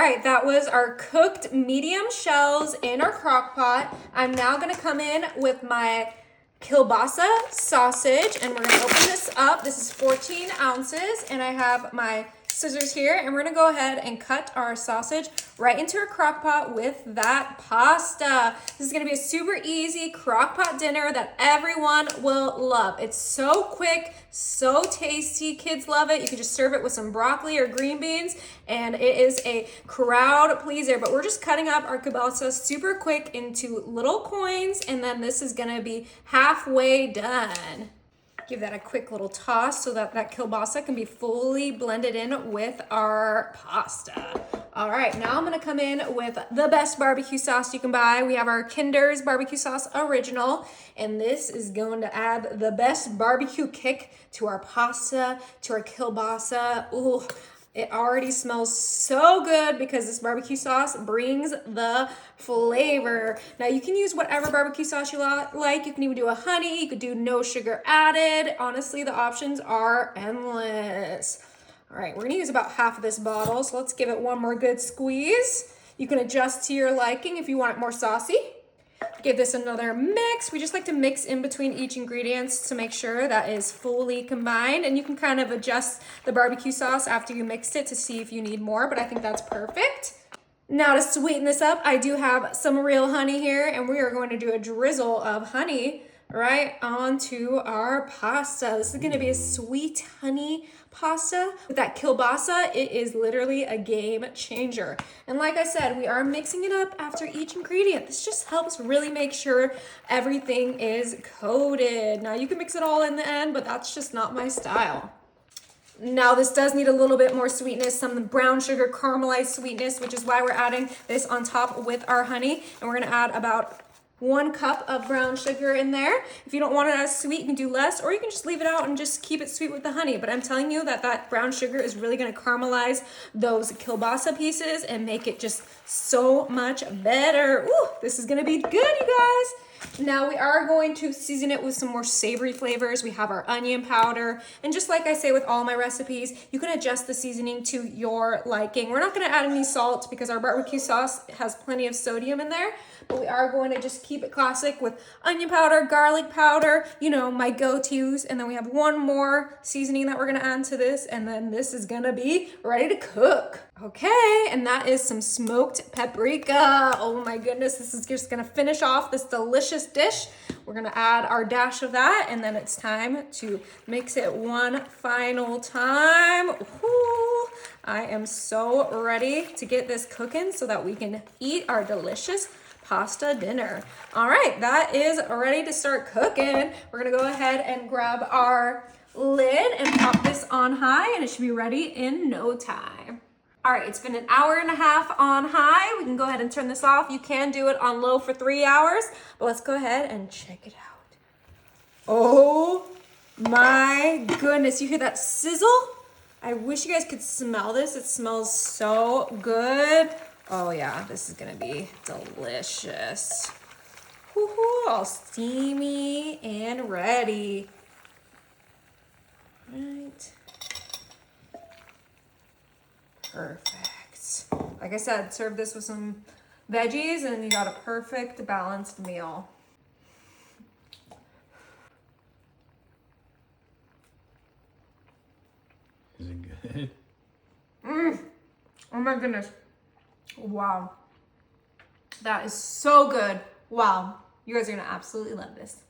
right, that was our cooked medium shells in our crock pot. I'm now gonna come in with my kielbasa sausage, and we're gonna open this up. This is 14 ounces, and I have my scissors here, and we're gonna go ahead and cut our sausage right into our crock pot with that pasta. This is gonna be a super easy crock pot dinner that everyone will love. It's so quick, so tasty. Kids love it. You can just serve it with some broccoli or green beans, and it is a crowd pleaser. But we're just cutting up our kielbasa super quick into little coins, and then this is gonna be halfway done. Give that a quick little toss so that that kielbasa can be fully blended in with our pasta. All right, now I'm gonna come in with the best barbecue sauce you can buy. We have our Kinder's Barbecue Sauce Original, and this is going to add the best barbecue kick to our pasta, to our kielbasa. Ooh, it already smells so good because this barbecue sauce brings the flavor. Now you can use whatever barbecue sauce you like. You can even do a honey, you could do no sugar added. Honestly, the options are endless. All right, we're gonna use about half of this bottle, so let's give it one more good squeeze. You can adjust to your liking if you want it more saucy. Give this another mix. We just like to mix in between each ingredients to make sure that is fully combined, and you can kind of adjust the barbecue sauce after you mixed it to see if you need more, but I think that's perfect. Now to sweeten this up, I do have some real honey here, and we are going to do a drizzle of honey right onto our pasta. This is gonna be a sweet honey pasta. With that kielbasa, it is literally a game changer. And like I said, we are mixing it up after each ingredient. This just helps really make sure everything is coated. Now you can mix it all in the end, but that's just not my style. Now this does need a little bit more sweetness, some brown sugar caramelized sweetness, which is why we're adding this on top with our honey. And we're gonna add about 1 cup of brown sugar in there. If you don't want it as sweet, you can do less, or you can just leave it out and just keep it sweet with the honey. But I'm telling you that that brown sugar is really gonna caramelize those kielbasa pieces and make it just so much better. Ooh, this is gonna be good, you guys. Now we are going to season it with some more savory flavors. We have our onion powder, and just like I say with all my recipes, you can adjust the seasoning to your liking. We're not gonna add any salt because our barbecue sauce has plenty of sodium in there, but we are going to just keep it classic with onion powder, garlic powder, you know, my go-tos, and then we have one more seasoning that we're gonna add to this, and then this is gonna be ready to cook. Okay, and that is some smoked paprika. Oh my goodness, this is just gonna finish off this delicious dish. We're gonna add our dash of that, and then it's time to mix it one final time. Ooh, I am so ready to get this cooking so that we can eat our delicious pasta dinner. All right, that is ready to start cooking. We're gonna go ahead and grab our lid and pop this on high, and it should be ready in no time. All right, it's been an hour and a half on high. We can go ahead and turn this off. You can do it on low for 3 hours, but let's go ahead and check it out. Oh my goodness, you hear that sizzle? I wish you guys could smell this. It smells so good. Oh yeah, this is gonna be delicious. Woohoo, all steamy and ready. All right. Perfect. Like I said, serve this with some veggies and you got a perfect balanced meal. Is it good? Oh my goodness. Wow. That is so good. Wow. You guys are gonna absolutely love this.